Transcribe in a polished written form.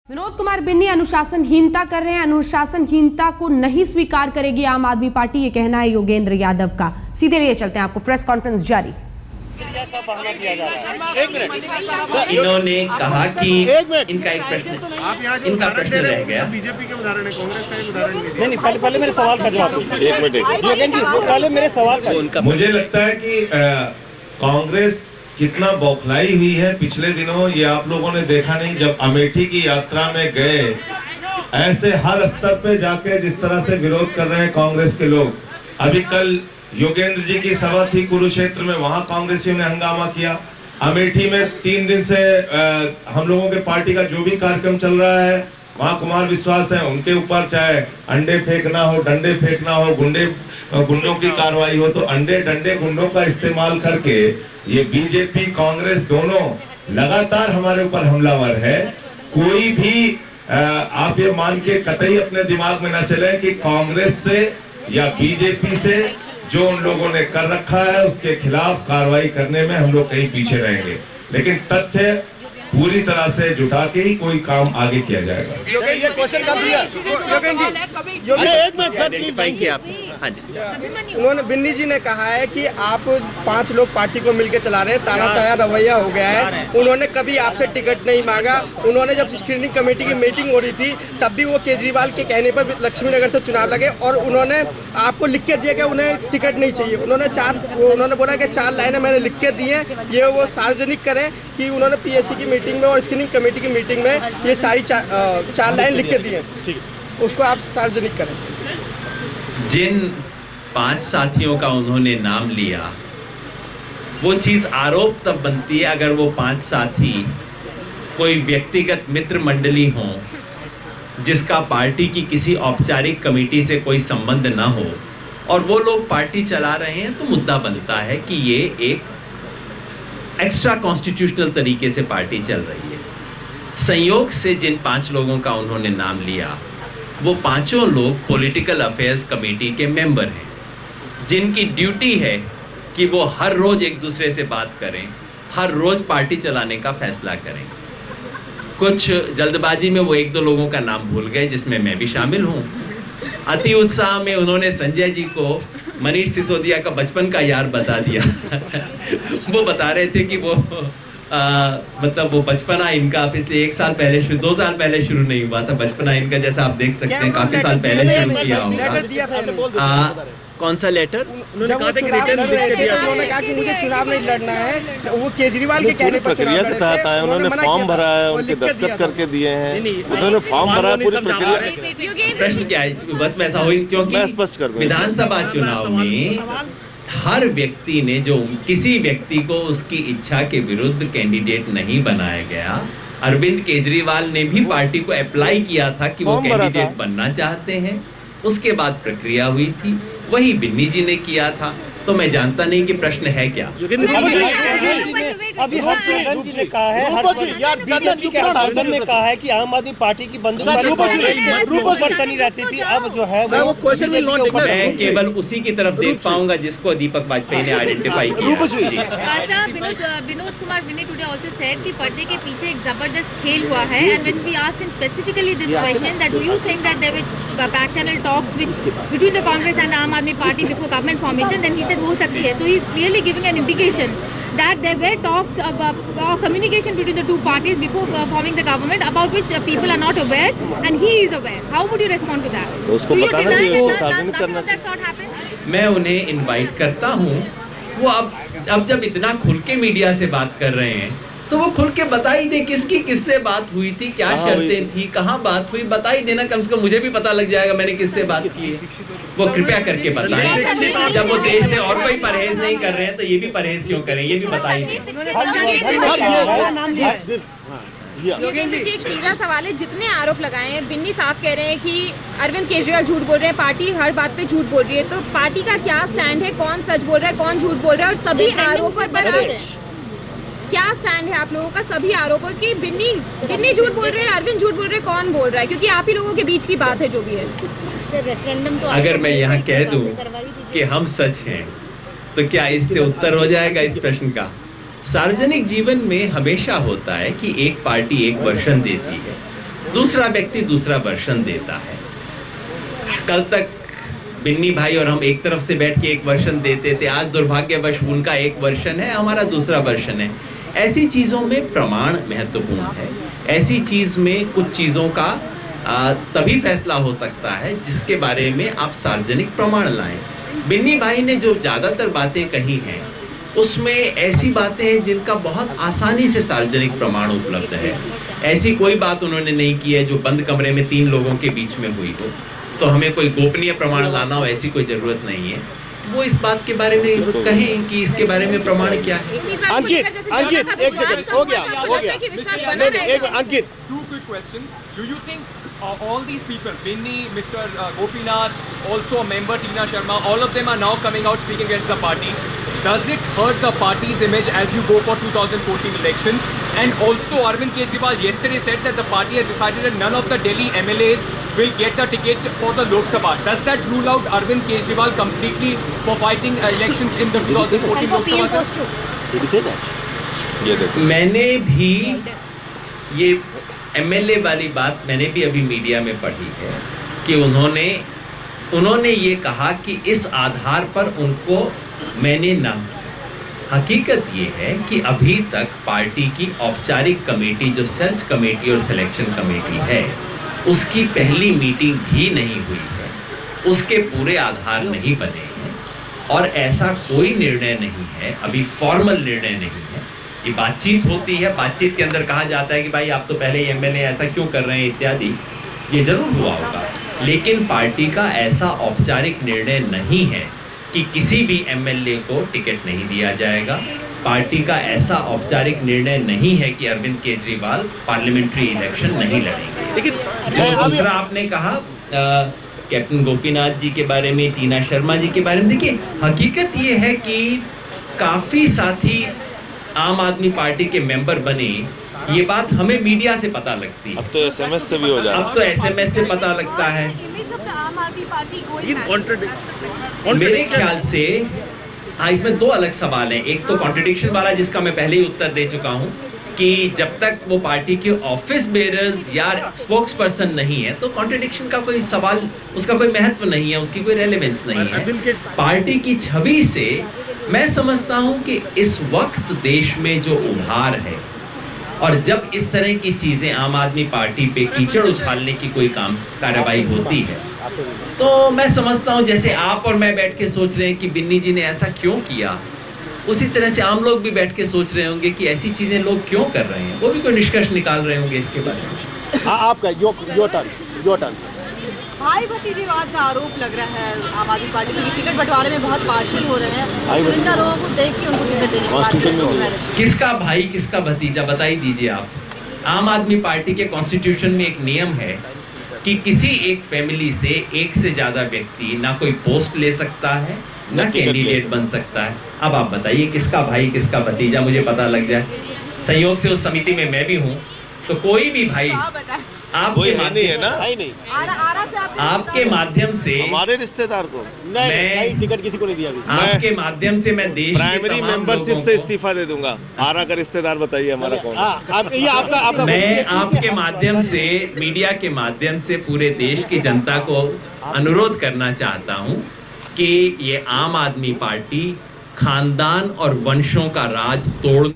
विनोद कुमार बिन्नी अनुशासनहीनता कर रहे हैं। अनुशासनहीनता को नहीं स्वीकार करेगी आम आदमी पार्टी, ये कहना है योगेंद्र यादव का। सीधे लिए चलते हैं आपको प्रेस कॉन्फ्रेंस जारी। इन्होंने कहा कि इनका एक प्रश्न रह गया। बीजेपी के उदाहरण है, कांग्रेस का एक उदाहरण नहीं, पहले मेरे सवाल का जवाब दीजिए। एक मिनट पहले मेरे सवाल का। मुझे लगता है कि कांग्रेस कितना बौखलाई हुई है पिछले दिनों, ये आप लोगों ने देखा नहीं। जब अमेठी की यात्रा में गए, ऐसे हर स्तर पे जाके जिस तरह से विरोध कर रहे हैं कांग्रेस के लोग। अभी कल योगेंद्र जी की सभा थी कुरुक्षेत्र में, वहां कांग्रेसियों ने हंगामा किया। अमेठी में 3 दिन से हम लोगों के पार्टी का जो भी कार्यक्रम चल रहा है, वहां कुमार विश्वास है, उनके ऊपर चाहे अंडे फेंकना हो, डंडे फेंकना हो, गुंडों की कार्रवाई हो, तो अंडे डंडे गुंडों का इस्तेमाल करके ये बीजेपी कांग्रेस दोनों लगातार हमारे ऊपर हमलावर है। कोई भी आप ये मान के कतई अपने दिमाग में न चले कि कांग्रेस से या बीजेपी से जो उन लोगों ने कर रखा है उसके खिलाफ कार्रवाई करने में हम लोग कहीं पीछे रहेंगे, लेकिन तथ्य पूरी तरह से जुटा के ही कोई काम आगे किया जाएगा। ये क्वेश्चन कर दिया एक मिनट आप। हाँ जी, उन्होंने बिन्नी जी ने कहा है कि आप 5 लोग पार्टी को मिलकर चला रहे हैं, तानाशाह रवैया हो गया है। उन्होंने कभी आपसे टिकट नहीं मांगा। उन्होंने जब स्क्रीनिंग कमेटी की मीटिंग हो रही थी तब भी वो केजरीवाल के कहने पर लक्ष्मी नगर से चुनाव लगे और उन्होंने आपको लिख के दिया कि उन्हें टिकट नहीं चाहिए। उन्होंने बोला कि 4 लाइनें मैंने लिख के दी हैं, ये वो सार्वजनिक करें कि उन्होंने पीएससी की मीटिंग में और स्क्रीनिंग कमेटी की मीटिंग में ये सारी 4 लाइन लिख के दी है। ठीक है, उसको आप सार्वजनिक करें। जिन 5 साथियों का उन्होंने नाम लिया, वो चीज आरोप तब बनती है अगर वो 5 साथी कोई व्यक्तिगत मित्र मंडली हो जिसका पार्टी की किसी औपचारिक कमेटी से कोई संबंध ना हो और वो लोग पार्टी चला रहे हैं, तो मुद्दा बनता है कि ये एक एक्स्ट्रा कॉन्स्टिट्यूशनल तरीके से पार्टी चल रही है। संयोग से जिन 5 लोगों का उन्होंने नाम लिया, वो 5 लोग पॉलिटिकल अफेयर्स कमेटी के मेंबर हैं, जिनकी ड्यूटी है कि वो हर रोज एक दूसरे से बात करें, हर रोज पार्टी चलाने का फैसला करें। कुछ जल्दबाजी में वो 1-2 लोगों का नाम भूल गए, जिसमें मैं भी शामिल हूं। अति उत्साह में उन्होंने संजय जी को मनीष सिसोदिया का बचपन का यार बता दिया। वो बता रहे थे कि वो मतलब वो बचपना इनका पिछले 1 साल पहले 2 साल पहले शुरू नहीं हुआ था। बचपना इनका जैसा आप देख सकते हैं काफी साल पहले शुरू किया होगा। कौन सा लेटर? उन्होंने कहा था कि उन्होंने कहा कि मुझे चुनाव नहीं लड़ना है, वो केजरीवाल के कहने पर प्रक्रिया के साथ आए। उन्होंने फॉर्म भरा है, उनके दस्तखत करके दिए हैं, उन्होंने फॉर्म भरा है, पूरी प्रक्रिया। प्रश्न क्या है? बस में ऐसा हो, क्योंकि विधानसभा चुनाव में हर व्यक्ति ने जो किसी व्यक्ति को उसकी इच्छा के विरुद्ध कैंडिडेट नहीं बनाया गया। अरविंद केजरीवाल ने भी पार्टी को अप्लाई किया था कि वो कैंडिडेट बनना चाहते हैं, उसके बाद प्रक्रिया हुई थी, वही बिन्नी जी ने किया था। तो मैं जानता नहीं कि प्रश्न है क्या। अभी हर्षवर्धन जी ने कहा है, बीजेपी के हर्षवर्धन ने कहा है कि आम आदमी पार्टी की बंदूक बनी रहती थी, अब जो है वो क्वेश्चन में मैं केवल उसी की तरफ देख पाऊंगा जिसको दीपक वाजपेयी ने आइडेंटिफाई किया। Vinod Kumar Binny today also said कि पर्दे के पीछे एक जबरदस्त खेल हुआ है। And when we asked him specifically this question that do you think that there was back channel talks between the Congress and Aam Aadmi Party before government formation, then he said हो सकती है। So he is clearly giving an indication that there were talks about communication between the 2 parties before forming the government, about which people are not aware, and he is aware. How would you respond to that? तो उसको बताना चाहिए, वो सार्वजनिक करना चाहिए। मैं उन्हें इनवाइट करता हूं, वो अब जब इतना खुल के मीडिया से बात कर रहे हैं तो वो खुल के बता ही दे किसकी किससे बात हुई थी, क्या शर्तें थी, कहाँ बात हुई, बता ही देना। कम से कम मुझे भी पता लग जाएगा मैंने किससे बात की है। वो कृपया करके बताएं। जब वो देश से और कोई परहेज नहीं कर रहे हैं तो ये भी परहेज क्यों करें, ये भी बता ही दें। योगेंद्र जी, एक सीधा सवाल है। जितने आरोप लगाए हैं, बिन्नी साहब कह रहे हैं कि अरविंद केजरीवाल झूठ बोल रहे हैं, पार्टी हर बात पे झूठ बोल रही है, तो पार्टी का क्या स्टैंड है? कौन सच बोल रहा है, कौन झूठ बोल रहा है? और सभी आरोपों पर क्या स्टैंड है आप लोगों का? सभी आरोपों की बिन्नी झूठ बोल रहे हैं, अरविंद झूठ बोल रहे हैं, कौन बोल रहा है? क्योंकि आप ही लोगों के बीच की बात है जो भी है। अगर मैं यहाँ कह दूं कि हम सच हैं तो क्या इससे उत्तर हो जाएगा इस प्रश्न का? सार्वजनिक जीवन में हमेशा होता है कि एक पार्टी एक वर्षन देती है दूसरा व्यक्ति दूसरा वर्षन देता है। कल तक बिन्नी भाई और हम एक तरफ से बैठ के एक वर्षन देते थे, आज दुर्भाग्यवश उनका एक वर्षन है, हमारा दूसरा वर्षन है। ऐसी चीजों में प्रमाण महत्वपूर्ण है। ऐसी चीज में कुछ चीजों का तभी फैसला हो सकता है जिसके बारे में आप सार्वजनिक प्रमाण लाएं। बिन्नी भाई ने जो ज्यादातर बातें कही हैं उसमें ऐसी बातें हैं जिनका बहुत आसानी से सार्वजनिक प्रमाण उपलब्ध है। ऐसी कोई बात उन्होंने नहीं की है जो बंद कमरे में 3 लोगों के बीच में हुई हो, तो हमें कोई गोपनीय प्रमाण लाना हो ऐसी कोई जरूरत नहीं है। वो इस बात के बारे में कहें कि इसके बारे में प्रमाण क्या है। अंकित एक सेकंड हो गया अंकित 2 quick questions. Do you think all these people, Binny, Mr. Gopinath, also a member Tina Sharma, all of them are now coming out speaking against the party? Does it hurt the party's image as you go for 2014 elections? And also Arvind Kejriwal yesterday said that the party has decided that none of the Delhi MLAs will get the tickets for the Lok Sabha. Does that rule out Arvind Kejriwal completely for fighting elections in the 2014 Lok Sabha? मैंने भी ये MLA वाली बात मैंने भी अभी media में पढ़ी है कि उन्होंने ये कहा कि इस आधार पर उनको मैंने ना। हकीकत ये है कि अभी तक पार्टी की औपचारिक कमेटी जो सर्च कमेटी और सिलेक्शन कमेटी है उसकी पहली मीटिंग भी नहीं हुई है, उसके पूरे आधार नहीं बने हैं और ऐसा कोई निर्णय नहीं है, अभी फॉर्मल निर्णय नहीं है। ये बातचीत होती है, बातचीत के अंदर कहा जाता है कि भाई आप तो पहले एमएलए ऐसा क्यों कर रहे हैं इत्यादि, ये जरूर हुआ होगा, लेकिन पार्टी का ऐसा औपचारिक निर्णय नहीं है कि किसी भी एमएलए को टिकट नहीं दिया जाएगा। पार्टी का ऐसा औपचारिक निर्णय नहीं है कि अरविंद केजरीवाल पार्लियामेंट्री इलेक्शन नहीं लड़ेंगे। लेकिन दूसरा आपने कहा कैप्टन गोपीनाथ जी के बारे में, टीना शर्मा जी के बारे में, देखिए हकीकत ये है कि काफी साथी आम आदमी पार्टी के मेंबर बने, ये बात हमें मीडिया से पता लगती है। अब तो एसएमएस से भी हो जाता है। अब तो एसएमएस से पता लगता है। मेरे ख्याल से इसमें 2 अलग सवाल हैं। एक तो कॉन्ट्रडिक्शन वाला जिसका मैं पहले ही उत्तर दे चुका हूं कि जब तक वो पार्टी के ऑफिस बेरर्स या स्पोक्स पर्सन नहीं है तो कॉन्ट्रडिक्शन का कोई सवाल, उसका कोई महत्व नहीं है, उसकी कोई रेलेवेंस नहीं है। पार्टी की छवि से मैं समझता हूं कि इस वक्त देश में जो उभार है और जब इस तरह की चीजें आम आदमी पार्टी पे कीचड़ उछालने की कोई कार्रवाई होती है तो मैं समझता हूं जैसे आप और मैं बैठ के सोच रहे हैं कि बिन्नी जी ने ऐसा क्यों किया, उसी तरह से आम लोग भी बैठ के सोच रहे होंगे कि ऐसी चीजें लोग क्यों कर रहे हैं, वो भी कोई निष्कर्ष निकाल रहे होंगे इसके बारे में। आपका यो टर्न भाई भतीजेवाद का आरोप लग रहा है आम आदमी पार्टी की टिकट बंटवारे में बहुत पार्शियल हो रहे हैं, जिंदा लोगों को देख के उनको टिकट देने। किसका भाई किसका भतीजा बताई दीजिए आप। आम आदमी पार्टी के कॉन्स्टिट्यूशन में एक नियम है कि किसी एक फैमिली से एक से ज्यादा व्यक्ति ना कोई पोस्ट ले सकता है ना कैंडिडेट बन सकता है। अब आप बताइए किसका भाई किसका भतीजा मुझे पता लग जाए। संयोग से उस समिति में मैं भी हूँ तो कोई भी भाई आपके माध्यम आपके माध्यम से हमारे रिश्तेदार को नहीं टिकट किसी को नहीं दिया। आपके माध्यम से मैं देश प्राइमरी मेंबरशिप से इस्तीफा दे दूंगा। आरा का रिश्तेदार बताइए हमारा कौन। मैं आपके माध्यम से, मीडिया के माध्यम से पूरे देश की जनता को अनुरोध करना चाहता हूं कि ये आम आदमी पार्टी खानदान और वंशों का राज तोड़